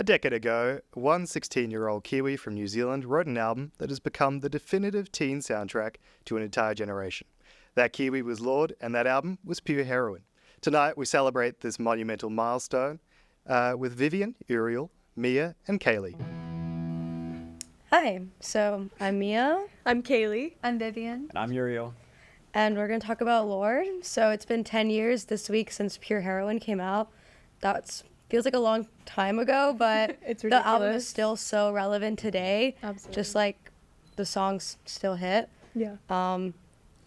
A decade ago, one 16-year-old Kiwi from New Zealand wrote an album that has become the definitive teen soundtrack to an entire generation. That Kiwi was Lorde, and that album was Pure Heroine. Tonight, we celebrate this monumental milestone with Vivian, Uriel, Mia, and Kaley. Hi, so I'm Mia. I'm Kaley. I'm Vivian. And I'm Uriel. And we're going to talk about Lorde. So it's been 10 years this week since Pure Heroine came out. That feels like a long time ago, but It's the ridiculous. album is still so relevant today. Absolutely. Just like the songs still hit. Yeah.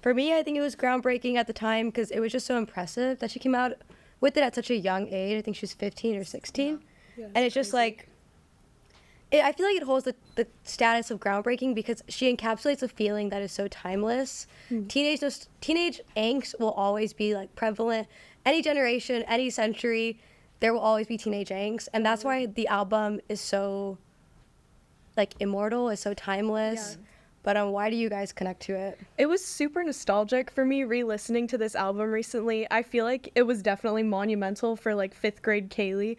For me, I think it was groundbreaking at the time because it was just so impressive that she came out with it at such a young age. I think she was 15 or 16. Yeah, And it's just like, I feel like it holds the status of groundbreaking because she encapsulates a feeling that is so timeless. Teenage angst will always be like prevalent. Any generation, any century, there will always be teenage angst. And that's why the album is so like immortal, is so timeless. Yeah. But why do you guys connect to it? It was super nostalgic for me re-listening to this album recently. I feel like it was definitely monumental for like 5th grade Kaley.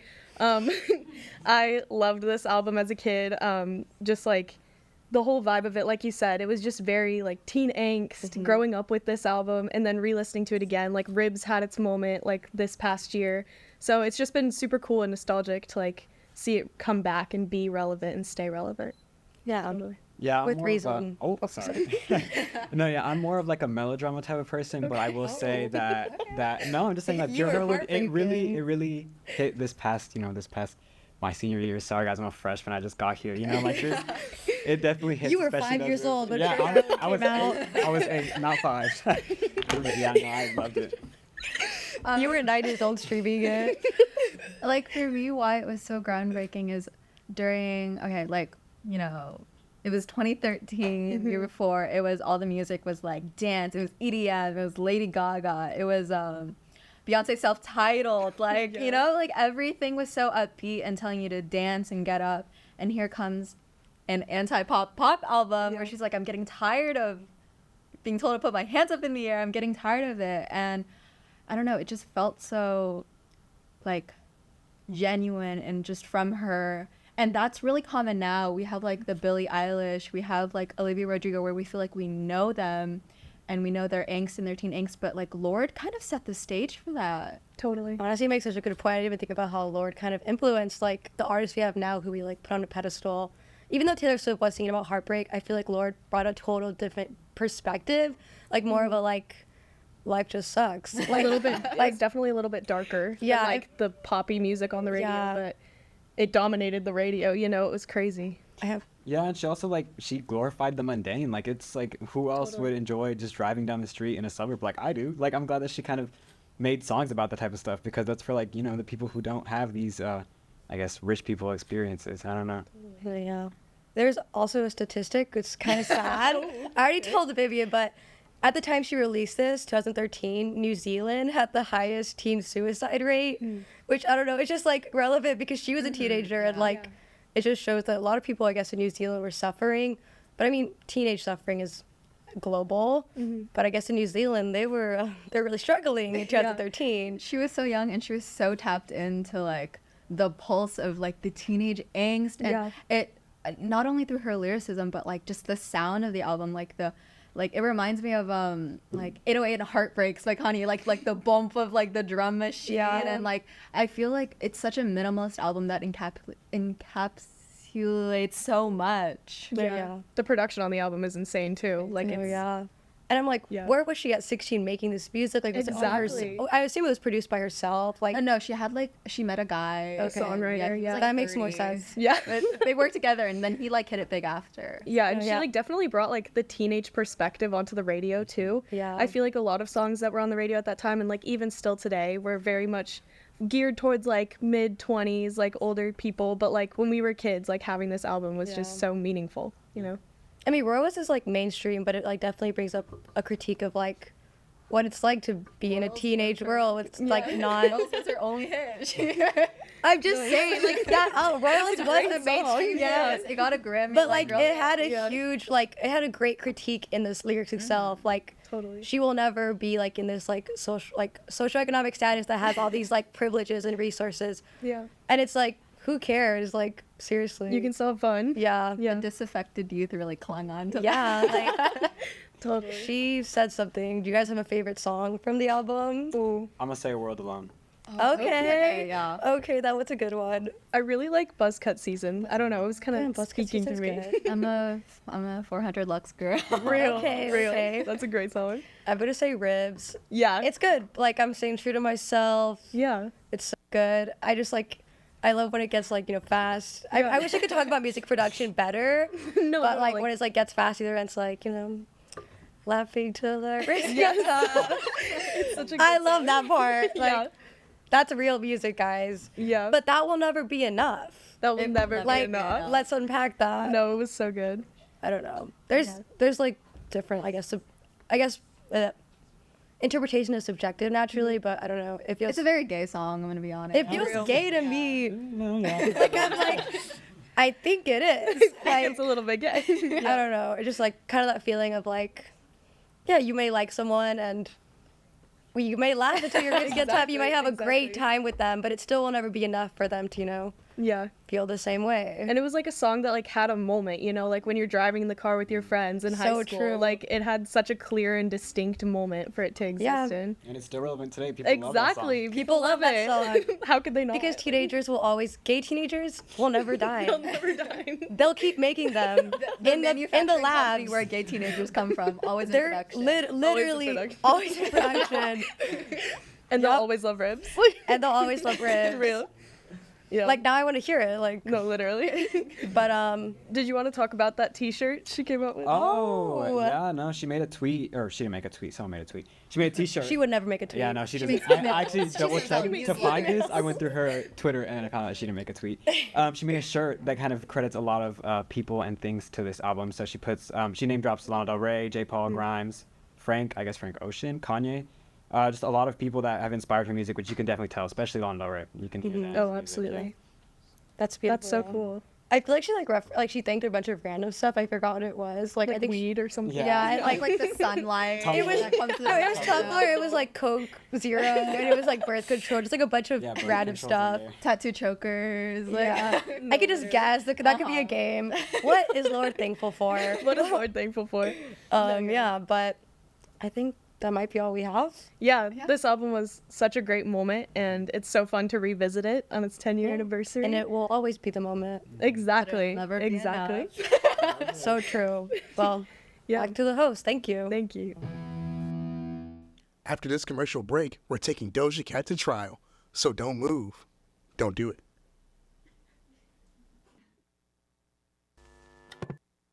I loved this album as a kid. Just like the whole vibe of it, like you said, it was just very like teen angst growing up with this album and then re-listening to it again. Like Ribs had its moment like this past year. So it's just been super cool and nostalgic to like see it come back and be relevant and stay relevant. Yeah. Totally. Yeah, I'm With more reason. Sorry. No, yeah, I'm more of like a melodrama type of person, but I will say that no, I'm just saying that You Pure were Heroine, it heartbreaking. really hit this past my senior year. Sorry guys, I'm a freshman. I just got here. Like it definitely hit. You were especially 5 years old when yeah, Pure Heroine I was came out. 8, I was 8, not 5. But yeah, no, I loved it. You were 9 years old streaming it. Like for me, why it was so groundbreaking is during it was 2013, the year before. It was all the music was like dance. It was EDM. It was Lady Gaga. It was Beyonce self-titled. Like like everything was so upbeat and telling you to dance and get up. And here comes an anti-pop album where she's like, I'm getting tired of being told to put my hands up in the air. I'm getting tired of it. And I don't know, it just felt so like genuine and just from her. And that's really common now. We have like the Billie Eilish, we have like Olivia Rodrigo, where we feel like we know them and we know their angst and their teen angst, but like Lorde kind of set the stage for that. Totally. Honestly, it makes such a good point. I didn't even think about how Lorde kind of influenced like the artists we have now who we like put on a pedestal. Even though Taylor Swift was singing about heartbreak, I feel like Lorde brought a total different perspective, like more of a like life just sucks. Like a little bit, like definitely a little bit darker. Yeah, than, like the poppy music on the radio, Yeah. but it dominated the radio. It was crazy. Yeah, and she also she glorified the mundane. Like it's like who else would enjoy just driving down the street in a suburb like I do? Like I'm glad that she kind of made songs about that type of stuff because that's for the people who don't have these I guess rich people experiences. I don't know. Yeah. There's also a statistic, it's kind of sad. I already told Vivian, but at the time she released this, 2013, New Zealand had the highest teen suicide rate, which I don't know, it's just like relevant because she was a teenager and it just shows that a lot of people, I guess, in New Zealand were suffering. But I mean, teenage suffering is global, but I guess in New Zealand they're really struggling in 2013. She was so young and she was so tapped into like the pulse of like the teenage angst and it not only through her lyricism but like just the sound of the album, like it reminds me of like 808 and Heartbreaks by Kanye, like the bump of like the drum machine and like I feel like it's such a minimalist album that encapsulates so much. Yeah. The production on the album is insane too. Like it's And I'm like, where was she at 16 making this music? Like, was it on Exactly. I assume it was produced by herself. Like, No, she met a guy, Okay. Songwriter, he was, like, that makes more 30. sense. yeah. But they worked together and then he like hit it big after. Yeah, and she Yeah. like definitely brought like the teenage perspective onto the radio too. Yeah. I feel like a lot of songs that were on the radio at that time and like even still today were very much geared towards like mid-20s, like older people, but like when we were kids, like having this album was just so meaningful, I mean, Rose is like mainstream, but it like definitely brings up a critique of like what it's like to be in a teenage world with like not. Girls was her only hit. I'm just saying, like that. Oh, Royals was a mainstream. Yes, it got a Grammy. But like girl- it had a huge like it had a great critique in this lyrics itself. Like Totally. she will never be like in this like socioeconomic status that has all these like privileges and resources. Yeah. And it's like who cares? Like, seriously. You can still have fun. Yeah. Yeah. The disaffected youth really clung on to that. Yeah, like, Totally. she said something. Do you guys have a favorite song from the album? Ooh. I'm gonna say World Alone. Okay. Yeah. Okay, that was a good one. I really like Buzzcut season. I don't know. It was kind Yeah, of Buzzcut speaking to season's me. good. I'm a 400 Lux girl. Real. Okay, real. okay. That's a great song. I'm gonna say Ribs. Yeah. It's good. Like, I'm staying true to myself. yeah. It's so good. I just like, I love when it gets like, fast. Yeah. I wish I could talk about music production better. No, But no, like when it's like gets fast, either it's like, laughing till the rain Yes. gets up. it's such a good I love song. that part. Like, Yeah. that's real music, guys. Yeah. But that will never be enough. that will It will never never be Like, enough. let's unpack that. No, it was so good. I don't know. There's like different, I guess interpretation is subjective naturally, but I don't know. It feels It's a very gay song, I'm gonna be honest. it feels gay to me. No, yeah. Like, I'm like, I think it is. Like, It's a little bit gay. I don't know. It's just like kind of that feeling of like, yeah, you may like someone and you may laugh until your wrist gets up. You might have a great Exactly. time with them, but it still will never be enough for them to, Yeah. feel the same way. And it was like a song that like had a moment, like when you're driving in the car with your friends in high So school. true. Like it had such a clear and distinct moment for it to exist Yeah. in. And it's still relevant today. People love that song. Exactly. People love that it. song. How could they not? Because gay teenagers will never die. they'll never die. They'll keep making them in the manufacturing company labs. where gay teenagers come from, always in They're production. literally production. always in production, And they'll Yup. always love ribs. and they'll always love ribs. Real. Yeah. Like, now I want to hear it. Like, no, literally. but Did you want to talk about that T-shirt she came out with? Oh, Oh. yeah, no, she made a tweet, or she didn't make a tweet, someone made a tweet. She made a t-shirt. she would never make a tweet. Yeah, no, she doesn't. makes I emails. actually double checked makes to find emails. this. I went through her Twitter and I found out she didn't make a tweet. She made a shirt that kind of credits a lot of people and things to this album. So she puts, she name drops Lana Del Rey, J. Paul, Grimes, Frank Ocean, Kanye. Just a lot of people that have inspired her music, which you can definitely tell, especially Lana Del Rey. You can hear that. in Oh, her music, absolutely. That's beautiful. That's so cool. I feel like she she thanked a bunch of random stuff. I forgot what it was. Like, Like I think weed or something. Yeah. yeah, and like the sunlight. Tumblr. It was- that comes to the Oh, it was sunlight. Tumblr. It was like Coke Zero, and it was like birth control. Just like a bunch of Yeah, birth random control's in stuff. there. Tattoo chokers. Like, Yeah, I could just guess that could be a game. What is Lord thankful for? What is Lord thankful for? Yeah, but I think that might be all we have. Yeah, this album was such a great moment, and it's so fun to revisit it on its 10-year anniversary. And it will always be the moment. exactly, never be exactly. So true. Well, Yeah, back to the host. Thank you. thank you. After this commercial break, we're taking Doja Cat to trial. So don't move. Don't do it.